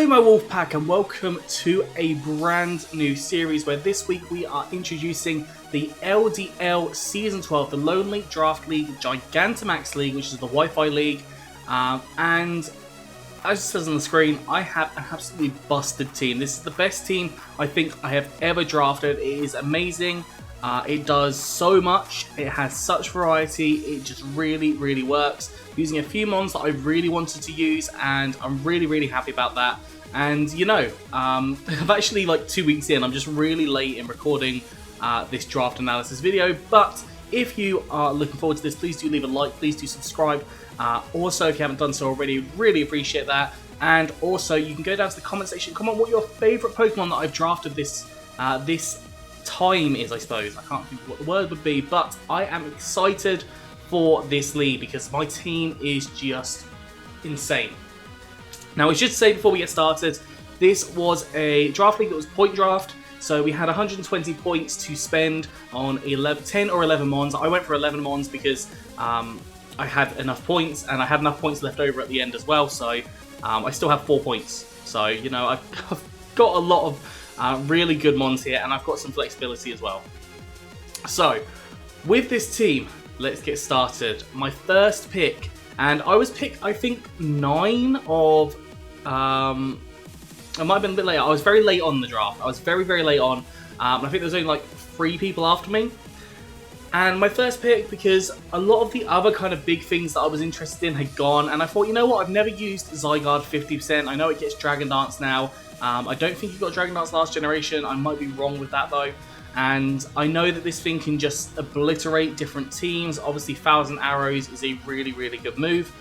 Hello my Wolfpack and welcome to a brand new series where this week we are introducing the LDL Season 12, the Lonely Draft League Gigantamax League, which is the Wi-Fi League. And as it says on the screen, I have an absolutely busted team. This is the best team I think I have ever drafted. It is amazing. It does so much. It has such variety. It just really works. Using a few mons that I really wanted to use, and I'm really happy about that. And you know, I'm actually like 2 weeks in. I'm just really late in recording this draft analysis video. But if you are looking forward to this, please do leave a like. Please do subscribe. Also, if you haven't done so already, really appreciate that. And also, you can go down to the comment section, comment what your favourite Pokemon that I've drafted this time is, I suppose. I can't think of what the word would be, but I am excited for this league because my team is just insane. Now, I should say before we get started, this was a draft league that was point draft, so we had 120 points to spend on 10 or 11 mons. I went for 11 mons because I had enough points, and I had enough points left over at the end as well, so I still have 4 points. So, you know, I've got a lot of really good mons here, and I've got some flexibility as well. So, with this team, let's get started. My first pick, and I was picked, I think, 9 of... I might have been a bit late. I was very late on the draft. I was very late on. I think there was only like 3 people after me. And my first pick, because a lot of the other kind of big things that I was interested in had gone, and I thought, you know what, I've never used Zygarde 50%. I know it gets Dragon Dance now. I don't think you got Dragon Dance last generation. I might be wrong with that though. And I know that this thing can just obliterate different teams. Obviously, 1,000 Arrows is a really good move.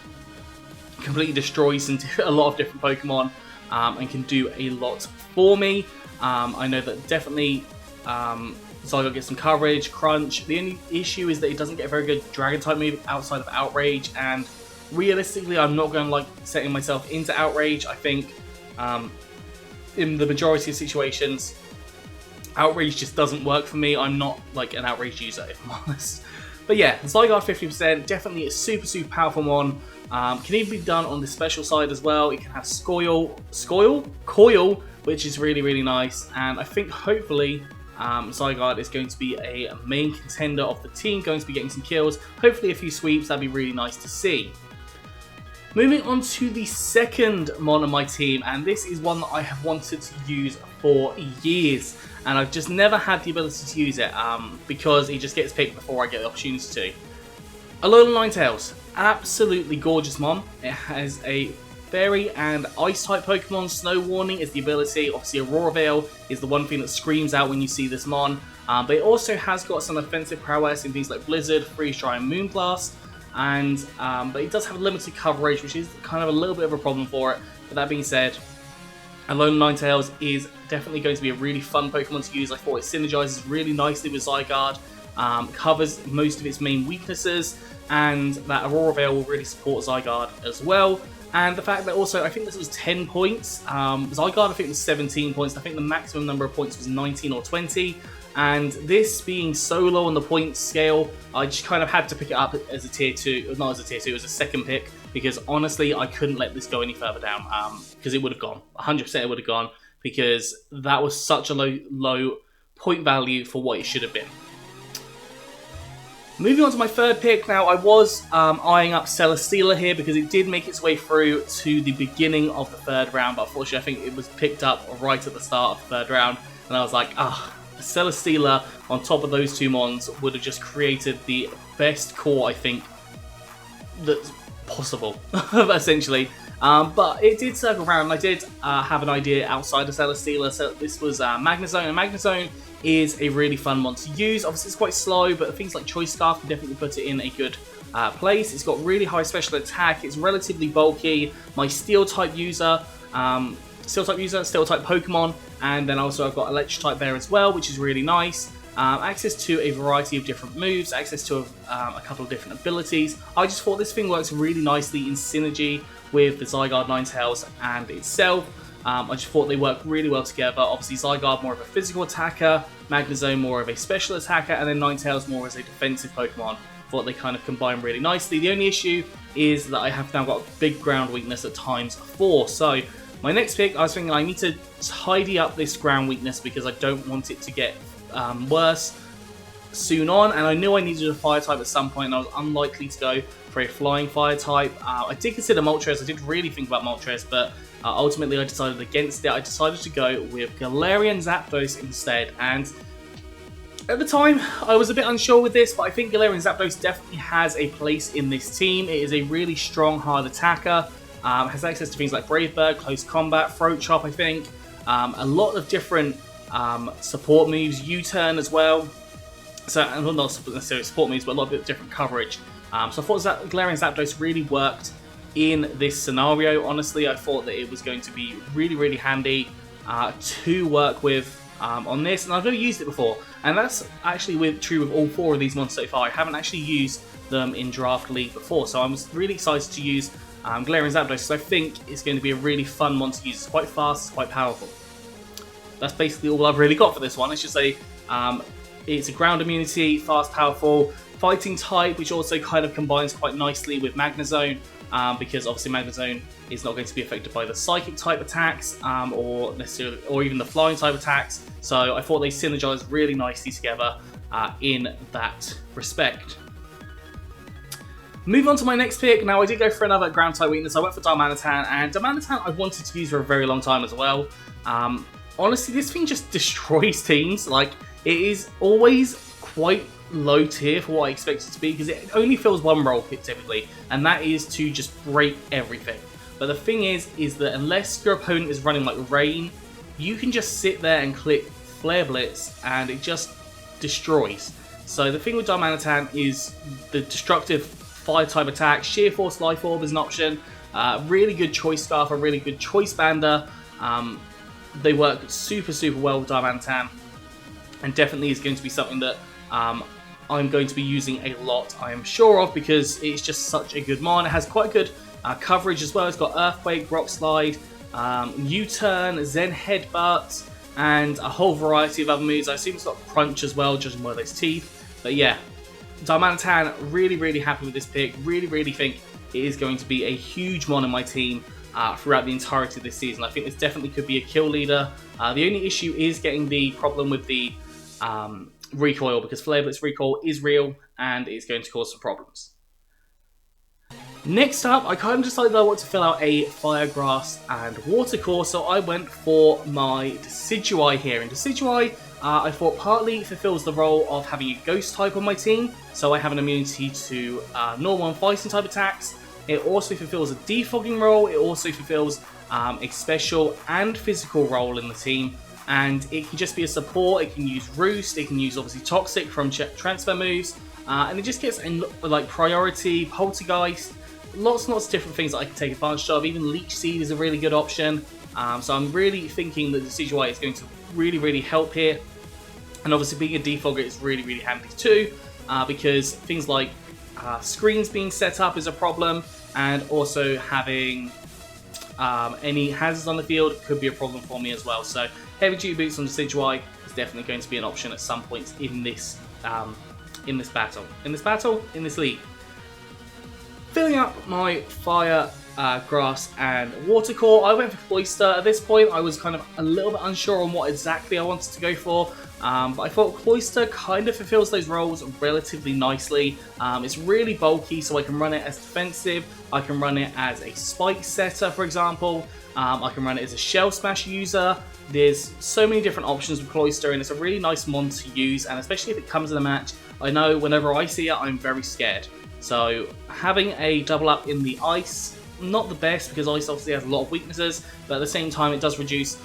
Completely destroys a lot of different Pokemon and can do a lot for me. I know that definitely Zygarde gets some coverage, crunch. The only issue is that it doesn't get a very good Dragon type move outside of Outrage. And realistically, I'm not going to like setting myself into Outrage. I think in the majority of situations, Outrage just doesn't work for me. I'm not like an Outrage user, if I'm honest. But yeah, Zygarde 50%, definitely a super powerful one. Can even be done on the special side as well. It can have Coil, which is really nice. And I think hopefully Zygarde is going to be a main contender of the team, going to be getting some kills. Hopefully a few sweeps, that'd be really nice to see. Moving on to the second mon on my team, and this is one that I have wanted to use for years, and I've just never had the ability to use it because he just gets picked before I get the opportunity to. Alolan Ninetales, absolutely gorgeous mon. It has a Fairy and Ice type Pokemon. Snow Warning is the ability. Obviously, Aurora Veil is the one thing that screams out when you see this mon. But it also has got some offensive prowess in things like Blizzard, Freeze Dry, and Moonblast. And but it does have limited coverage, which is kind of a little bit of a problem for it. But that being said, Alolan Ninetales is definitely going to be a really fun Pokemon to use. I thought it synergizes really nicely with Zygarde, covers most of its main weaknesses, and that Aurora Veil will really support Zygarde as well. And the fact that also, I think this was 10 points, Zygarde I think was 17 points, I think the maximum number of points was 19 or 20. And this being so low on the points scale, I just kind of had to pick it up as a tier 2, not as a tier 2, as a second pick, because honestly I couldn't let this go any further down, because it would have gone, 100% it would have gone, because that was such a low point value for what it should have been. Moving on to my third pick, now I was eyeing up Celestia here because it did make its way through to the beginning of the third round, but unfortunately I think it was picked up right at the start of the third round, and I was like, Celestia on top of those 2 mons would have just created the best core, I think, that's possible, essentially. But it did circle around, and I did have an idea outside of Celestia. So this was Magnezone, and Magnezone is a really fun mon to use. Obviously, it's quite slow, but things like Choice Scarf can definitely put it in a good place. It's got really high special attack. It's relatively bulky. My Steel-type user, Steel-type Pokemon, and then also I've got Electric-type there as well, which is really nice. Access to a variety of different moves, access to a couple of different abilities. I just thought this thing works really nicely in synergy with the Zygarde Ninetales and itself. I just thought they work really well together. Obviously, Zygarde more of a physical attacker, Magnezone more of a special attacker, and then Ninetales more as a defensive Pokemon. Thought they kind of combine really nicely. The only issue is that I have now got a big ground weakness at times 4, so My next pick, I was thinking I need to tidy up this ground weakness because I don't want it to get worse soon on, and I knew I needed a fire type at some point, and I was unlikely to go for a flying fire type. I did consider Moltres, I did really think about Moltres, but ultimately I decided against it. I decided to go with Galarian Zapdos instead, and at the time I was a bit unsure with this, but I think Galarian Zapdos definitely has a place in this team. It is a really strong hard attacker, has access to things like Brave Bird, Close Combat, Throat Chop I think, a lot of different support moves, U-turn as well. So, well, not necessarily support moves, but a lot of different coverage. So I thought Galarian Zapdos really worked in this scenario. Honestly, I thought that it was going to be really, really handy to work with on this, and I've never used it before. And that's actually true with all 4 of these monsters so far. I haven't actually used them in Draft League before, so I was really excited to use Galarian Zapdos, because I think it's going to be a really fun one to use. It's quite fast, it's quite powerful. That's basically all I've really got for this one. It's just it's a ground immunity, fast, powerful, fighting type, which also kind of combines quite nicely with Magnezone, because obviously Magnezone is not going to be affected by the psychic type attacks, or even the flying type attacks. So I thought they synergized really nicely together in that respect. Moving on to my next pick. Now I did go for another ground type weakness. I went for Darmanitan, and Darmanitan I wanted to use for a very long time as well. Honestly, this thing just destroys teams. Like, it is always quite low tier for what I expect it to be, because it only fills one role typically, and that is to just break everything. But the thing is that unless your opponent is running like Rain, you can just sit there and click Flare Blitz and it just destroys. So the thing with Darmanitan is the destructive fire type attack. Sheer Force Life Orb is an option. Really good Choice Scarf, a really good Choice Bander. They work super, super well with Darmanitan, and definitely is going to be something that I'm going to be using a lot, I am sure of, because it's just such a good mon. It has quite good coverage as well. It's got Earthquake, Rock Slide, U-Turn, Zen Headbutt, and a whole variety of other moves. I assume it's got Crunch as well, judging by those teeth. But yeah, Darmanitan, really, really happy with this pick. Really, really think it is going to be a huge mon in my team throughout the entirety of this season. I think this definitely could be a kill leader. The only issue is getting the problem with the recoil, because Flare Blitz recoil is real and it's going to cause some problems. Next up, I kind of decided I want to fill out a Fire, Grass and Water core, so I went for my Decidueye here. And Decidueye, I thought partly fulfills the role of having a Ghost type on my team, so I have an immunity to normal and fighting type attacks. It also fulfills a defogging role, it also fulfills a special and physical role in the team, and it can just be a support. It can use Roost, it can use obviously Toxic from transfer moves, and it just gets like Priority, Poltergeist, lots and lots of different things that I can take advantage of. Even Leech Seed is a really good option, so I'm really thinking that the Decidueye is going to really, really help here. And obviously being a defogger is really, really handy too, because things like screens being set up is a problem, and also having any hazards on the field could be a problem for me as well. So heavy duty boots on Decidueye is definitely going to be an option at some points in this league. Filling up my Fire, Grass and Water core, I went for Cloister. At this point I was kind of a little bit unsure on what exactly I wanted to go for, but I thought Cloister kind of fulfills those roles relatively nicely. It's really bulky, so I can run it as defensive, I can run it as a spike setter for example, I can run it as a Shell Smash user. There's so many different options with Cloister, and it's a really nice mon to use, and especially if it comes in a match, I know whenever I see it I'm very scared. So having a double up in the ice, not the best, because ice obviously has a lot of weaknesses, but at the same time it does reduce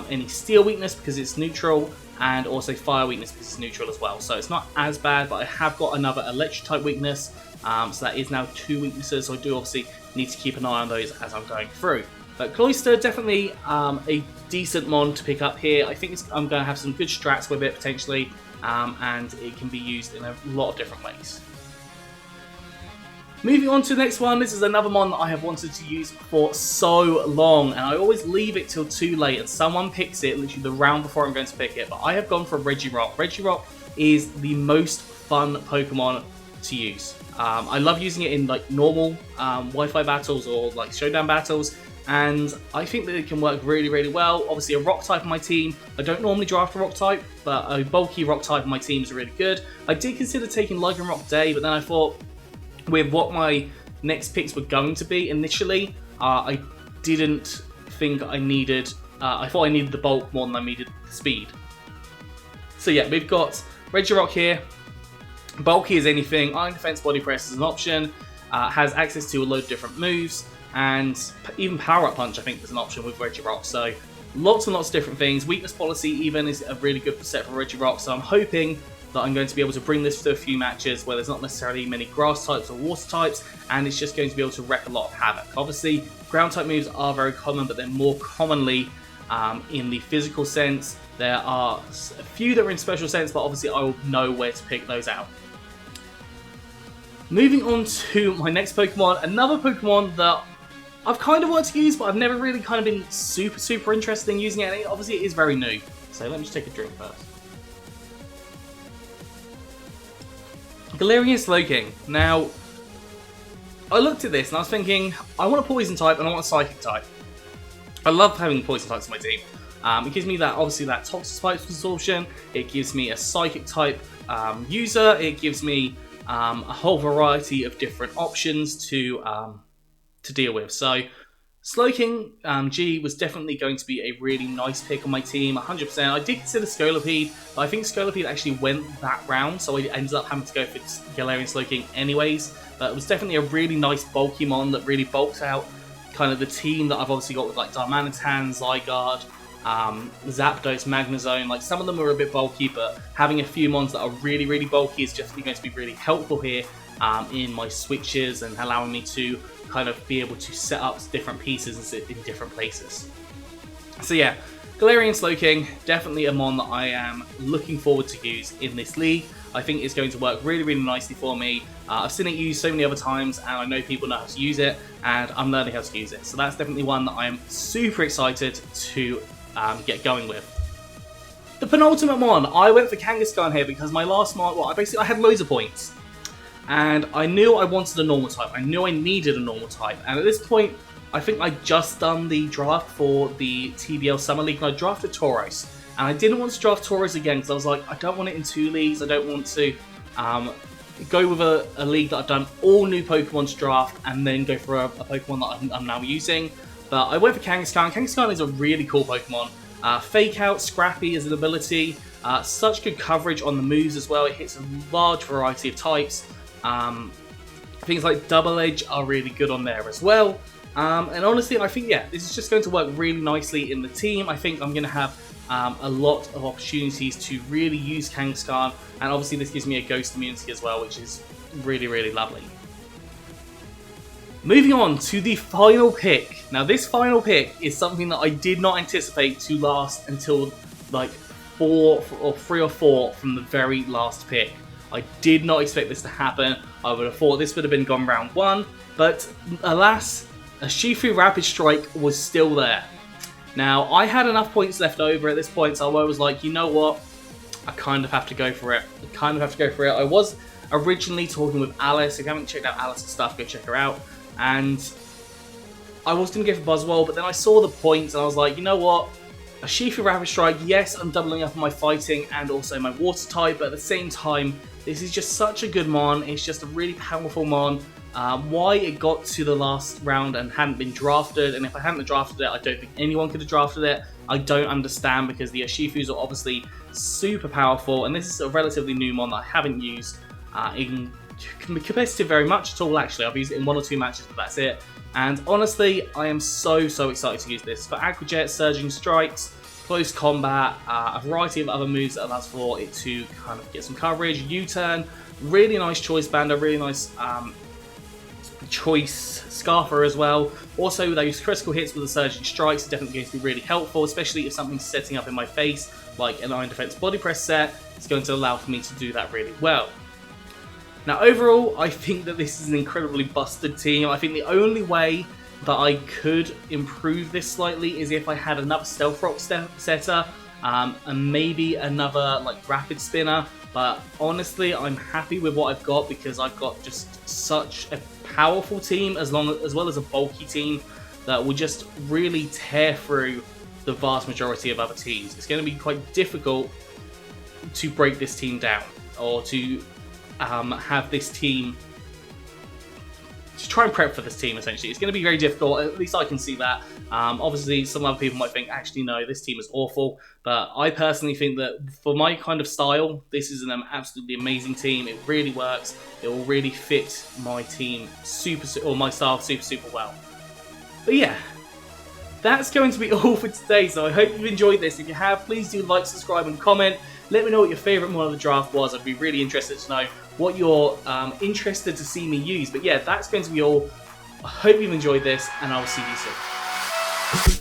any steel weakness because it's neutral, and also fire weakness because it's neutral as well. So it's not as bad, but I have got another electric type weakness, so that is now 2 weaknesses, so I do obviously need to keep an eye on those as I'm going through. But Cloister, definitely a decent mon to pick up here. I think I'm going to have some good strats with it potentially, and it can be used in a lot of different ways. Moving on to the next one, this is another mon that I have wanted to use for so long, and I always leave it till too late and someone picks it literally the round before I'm going to pick it, but I have gone for Reggie Rock. Reggie Rock is the most fun Pokemon to use. I love using it in like normal Wi-Fi battles or like showdown battles, and I think that it can work really, really well. Obviously, a rock type on my team. I don't normally draft a rock type, but a bulky rock type on my team is really good. I did consider taking Lycanroc Day, but then I thought, with what my next picks were going to be initially, I didn't think I needed... I thought I needed the bulk more than I needed the speed. So yeah, we've got Reggie Rock here. Bulky as anything. Iron Defense Body Press is an option. Has access to a load of different moves. And even Power Up Punch, I think, is an option with Reggie Rock. So lots and lots of different things. Weakness Policy even is a really good set for Reggie Rock. So I'm hoping that I'm going to be able to bring this to a few matches where there's not necessarily many grass types or water types, and it's just going to be able to wreak a lot of havoc. Obviously, ground type moves are very common, but they're more commonly in the physical sense. There are a few that are in special sense, but obviously I will know where to pick those out. Moving on to my next Pokemon, another Pokemon that I've kind of wanted to use, but I've never really kind of been super interested in using it. Obviously, it is very new. So let me just take a drink first. Galeria Solling. Now, I looked at this and I was thinking, I want a Poison type and I want a Psychic type. I love having Poison types on my team. It gives me that, obviously, that Toxic Spikes absorption. It gives me a Psychic type user. It gives me a whole variety of different options to deal with. So Slowking G was definitely going to be a really nice pick on my team, 100%. I did consider Scolipede, but I think Scolipede actually went that round, so I ended up having to go for Galarian Slowking anyways. But it was definitely a really nice bulky mon that really bulks out kind of the team that I've obviously got with like Darmanitan, Zygarde, Zapdos, Magnezone. Like, some of them are a bit bulky, but having a few mons that are really bulky is definitely going to be really helpful here in my switches and allowing me to kind of be able to set up different pieces and sit in different places. So yeah, Galarian Slowking, definitely a mon that I am looking forward to use in this league. I think it's going to work really nicely for me. I've seen it used so many other times, and I know people know how to use it, and I'm learning how to use it. So that's definitely one that I am super excited to get going with. The penultimate mon, I went for Kangaskhan here because my last mon, well, I had loads of points. And I knew I wanted a normal type. I knew I needed a normal type. And at this point, I think I'd just done the draft for the TBL Summer League, and I drafted Tauros. And I didn't want to draft Tauros again because I was like, I don't want it in 2 leagues. I don't want to go with a league that I've done all new Pokemon to draft and then go for a Pokemon that I'm now using. But I went for Kangaskhan. Kangaskhan is a really cool Pokemon. Fake Out, Scrappy is an ability. Such good coverage on the moves as well. It hits a large variety of types. Things like Double Edge are really good on there as well. And honestly, I think, yeah, this is just going to work really nicely in the team. I think I'm going to have a lot of opportunities to really use Kangaskhan. And obviously this gives me a Ghost immunity as well, which is really lovely. Moving on to the final pick. Now, this final pick is something that I did not anticipate to last until like 3 or 4 from the very last pick. I did not expect this to happen. I would have thought this would have been gone round 1, but alas, a Shifu Rapid Strike was still there. Now, I had enough points left over at this point, so I was like, you know what? I kind of have to go for it. I was originally talking with Alice. If you haven't checked out Alice's stuff, go check her out. And I was going to go for Buzzwole, but then I saw the points and I was like, you know what? A Shifu Rapid Strike, yes, I'm doubling up on my fighting and also my water type, but at the same time, this is just such a good mon. It's just a really powerful mon. Why it got to the last round and hadn't been drafted, and if I hadn't drafted it, I don't think anyone could have drafted it. I don't understand, because the Urshifu's are obviously super powerful, and this is a relatively new mon that I haven't used in competitive very much at all, actually. I've used it in 1 or 2 matches, but that's it. And honestly, I am so excited to use this. For Aqua Jet, Surging Strikes, Close Combat, a variety of other moves that allows for it to kind of get some coverage, U-Turn, really nice Choice Band, a really nice Choice Scarfer as well. Also, those critical hits with the Surging Strikes are definitely going to be really helpful, especially if something's setting up in my face, like an Iron Defense Body Press set. It's going to allow for me to do that really well. Now, overall, I think that this is an incredibly busted team. I think the only way that I could improve this slightly is if I had another Stealth Rock setter and maybe another like Rapid Spinner. But honestly, I'm happy with what I've got, because I've got just such a powerful team as well as a bulky team. that will just really tear through the vast majority of other teams. It's going to be quite difficult to break this team down, or to have this team, to try and prep for this team, essentially. It's going to be very difficult, at least I can see that. Obviously, some other people might think, actually, no, this team is awful. But I personally think that for my kind of style, this is an absolutely amazing team. It really works. It will really fit my team or my style super well. But yeah, that's going to be all for today. So I hope you've enjoyed this. If you have, please do like, subscribe, and comment. Let me know what your favourite model of the draft was. I'd be really interested to know what you're interested to see me use. But yeah, that's going to be all. I hope you've enjoyed this, and I'll see you soon.